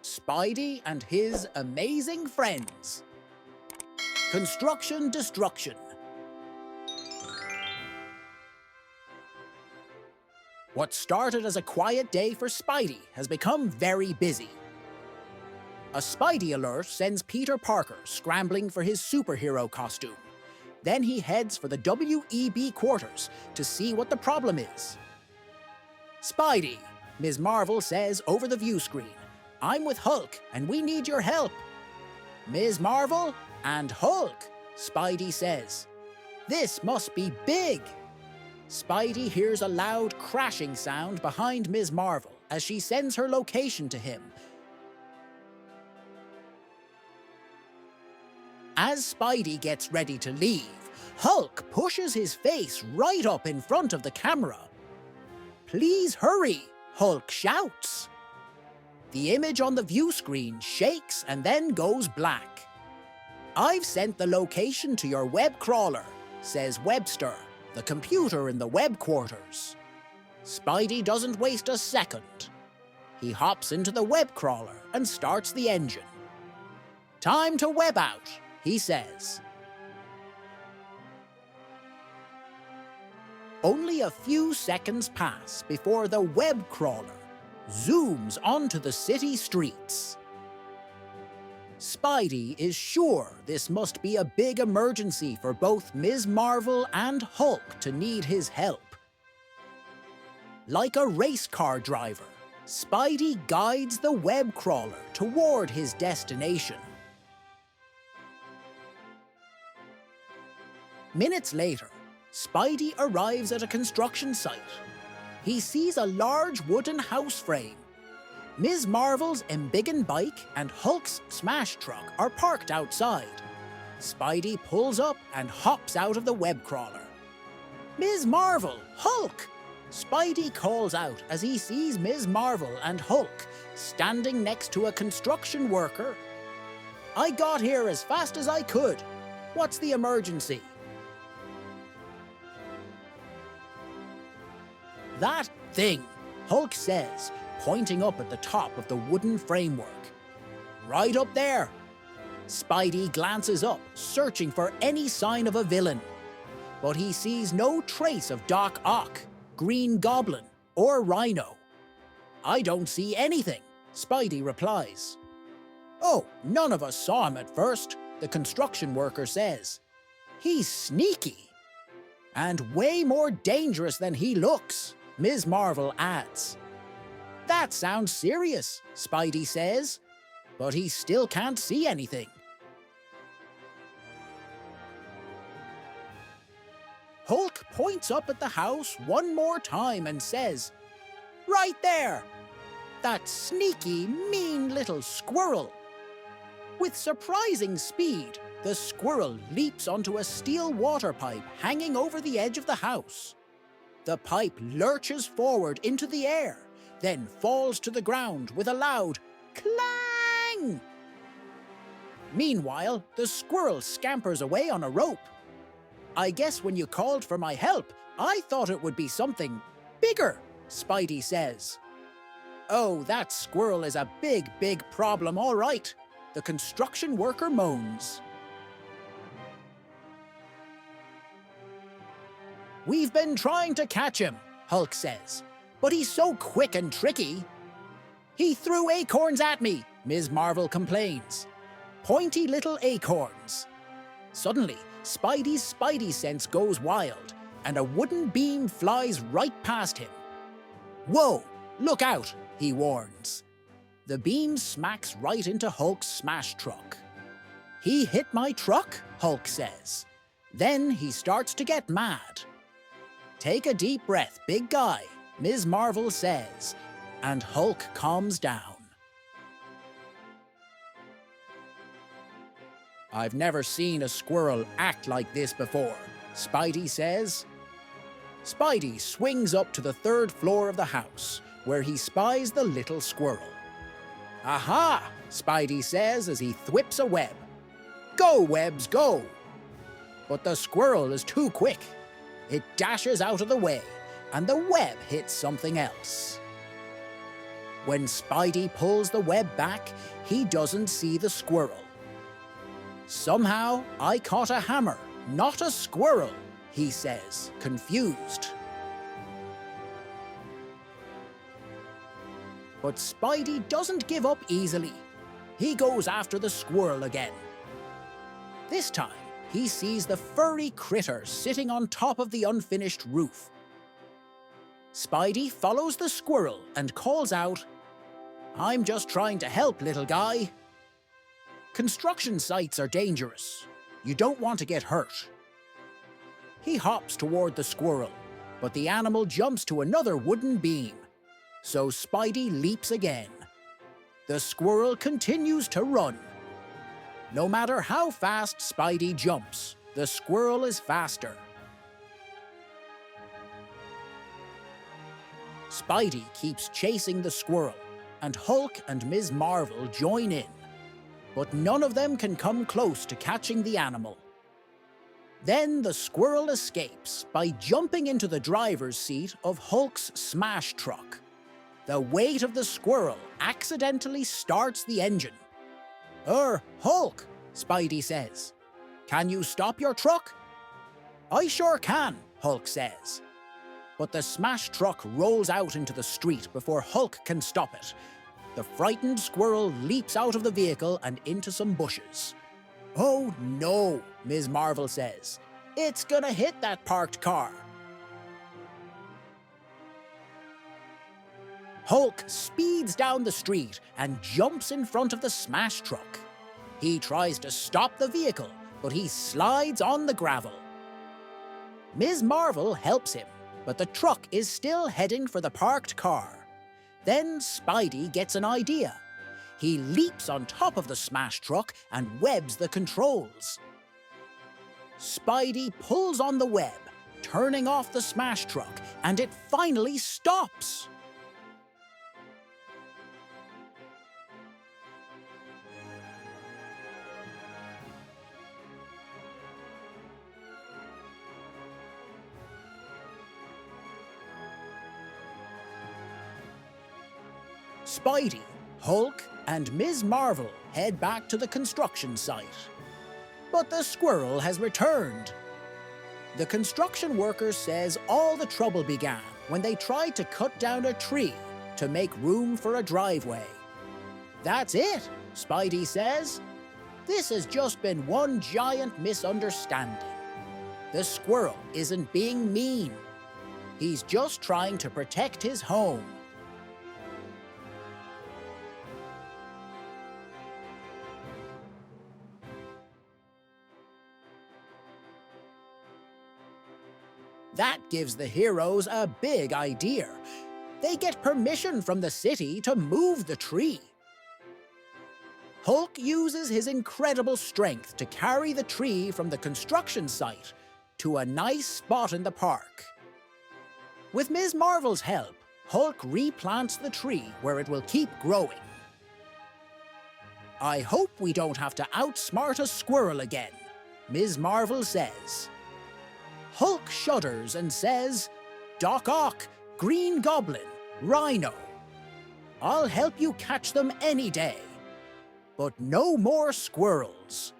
Spidey and his amazing friends. Construction Destruction. What started as a quiet day for Spidey has become very busy. A Spidey alert sends Peter Parker scrambling for his superhero costume. Then he heads for the WEB quarters to see what the problem is. Spidey, Ms. Marvel says over the view screen. I'm with Hulk and we need your help. Ms. Marvel and Hulk, Spidey says. This must be big. Spidey hears a loud crashing sound behind Ms. Marvel as she sends her location to him. As Spidey gets ready to leave, Hulk pushes his face right up in front of the camera. Please hurry, Hulk shouts. The image on the view screen shakes and then goes black. I've sent the location to your web crawler, says Webster, the computer in the web quarters. Spidey doesn't waste a second. He hops into the web crawler and starts the engine. Time to web out, he says. Only a few seconds pass before the web crawler zooms onto the city streets. Spidey is sure this must be a big emergency for both Ms. Marvel and Hulk to need his help. Like a race car driver, Spidey guides the web crawler toward his destination. Minutes later, Spidey arrives at a construction site. He sees a large wooden house frame. Ms. Marvel's embiggen bike and Hulk's smash truck are parked outside. Spidey pulls up and hops out of the web crawler. Ms. Marvel! Hulk! Spidey calls out as he sees Ms. Marvel and Hulk standing next to a construction worker. I got here as fast as I could. What's the emergency? That thing, Hulk says, pointing up at the top of the wooden framework. Right up there. Spidey glances up, searching for any sign of a villain. But he sees no trace of Doc Ock, Green Goblin, or Rhino. I don't see anything, Spidey replies. Oh, none of us saw him at first, the construction worker says. He's sneaky. And way more dangerous than he looks, Ms. Marvel adds. That sounds serious, Spidey says, but he still can't see anything. Hulk points up at the house one more time and says, Right there! That sneaky, mean little squirrel! With surprising speed, the squirrel leaps onto a steel water pipe hanging over the edge of the house. The pipe lurches forward into the air, then falls to the ground with a loud clang. Meanwhile, the squirrel scampers away on a rope. I guess when you called for my help, I thought it would be something bigger, Spidey says. Oh, that squirrel is a big, big problem, all right, the construction worker moans. We've been trying to catch him, Hulk says, but he's so quick and tricky. He threw acorns at me, Ms. Marvel complains. Pointy little acorns. Suddenly, Spidey's Spidey sense goes wild, and a wooden beam flies right past him. Whoa, look out, he warns. The beam smacks right into Hulk's smash truck. He hit my truck, Hulk says. Then he starts to get mad. Take a deep breath, big guy, Ms. Marvel says, and Hulk calms down. I've never seen a squirrel act like this before, Spidey says. Spidey swings up to the third floor of the house, where he spies the little squirrel. Aha, Spidey says as he thwips a web. Go, webs, go! But the squirrel is too quick. It dashes out of the way, and the web hits something else. When Spidey pulls the web back, he doesn't see the squirrel. "Somehow, I caught a hammer, not a squirrel," he says, confused. But Spidey doesn't give up easily. He goes after the squirrel again. This time, he sees the furry critter sitting on top of the unfinished roof. Spidey follows the squirrel and calls out, "I'm just trying to help, little guy." Construction sites are dangerous. You don't want to get hurt. He hops toward the squirrel, but the animal jumps to another wooden beam. So Spidey leaps again. The squirrel continues to run. No matter how fast Spidey jumps, the squirrel is faster. Spidey keeps chasing the squirrel, and Hulk and Ms. Marvel join in. But none of them can come close to catching the animal. Then the squirrel escapes by jumping into the driver's seat of Hulk's smash truck. The weight of the squirrel accidentally starts the engine. Hulk," Spidey says. "Can you stop your truck?" "I sure can," Hulk says. But the smash truck rolls out into the street before Hulk can stop it. The frightened squirrel leaps out of the vehicle and into some bushes. "Oh no," Ms. Marvel says. "It's gonna hit that parked car." Hulk speeds down the street and jumps in front of the smash truck. He tries to stop the vehicle, but he slides on the gravel. Ms. Marvel helps him, but the truck is still heading for the parked car. Then Spidey gets an idea. He leaps on top of the smash truck and webs the controls. Spidey pulls on the web, turning off the smash truck, and it finally stops. Spidey, Hulk, and Ms. Marvel head back to the construction site. But the squirrel has returned. The construction worker says all the trouble began when they tried to cut down a tree to make room for a driveway. "That's it," Spidey says. "This has just been one giant misunderstanding. The squirrel isn't being mean. He's just trying to protect his home." That gives the heroes a big idea. They get permission from the city to move the tree. Hulk uses his incredible strength to carry the tree from the construction site to a nice spot in the park. With Ms. Marvel's help, Hulk replants the tree where it will keep growing. "I hope we don't have to outsmart a squirrel again," Ms. Marvel says. Hulk shudders and says, "Doc Ock, Green Goblin, Rhino. I'll help you catch them any day. But no more squirrels."